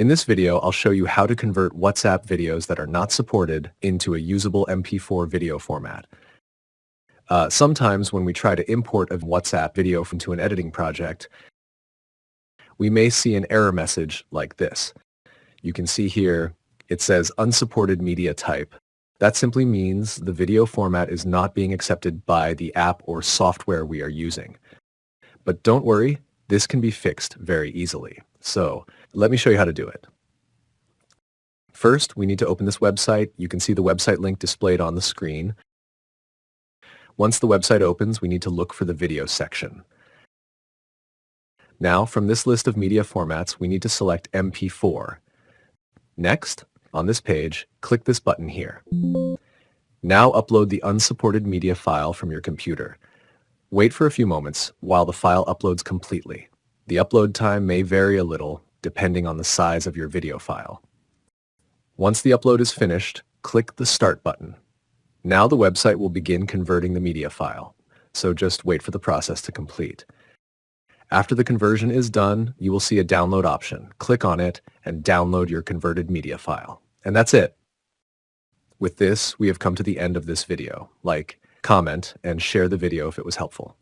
In this video, I'll show you how to convert WhatsApp videos that are not supported into a usable MP4 video format. Sometimes when we try to import a WhatsApp video into an editing project, we may see an error message like this. You can see here, it says unsupported media type. That simply means the video format is not being accepted by the app or software we are using. But don't worry, this can be fixed very easily. So let me show you how to do it. First, we need to open this website. You can see the website link displayed on the screen. Once the website opens, we need to look for the video section. Now, from this list of media formats, we need to select MP4. Next, on this page, click this button here. Now upload the unsupported media file from your computer. Wait for a few moments while the file uploads completely. The upload time may vary a little depending on the size of your video file. Once the upload is finished, click the Start button. Now the website will begin converting the media file, so just wait for the process to complete. After the conversion is done, you will see a download option. Click on it and download your converted media file. And that's it. With this, we have come to the end of this video. Like, comment, and share the video if it was helpful.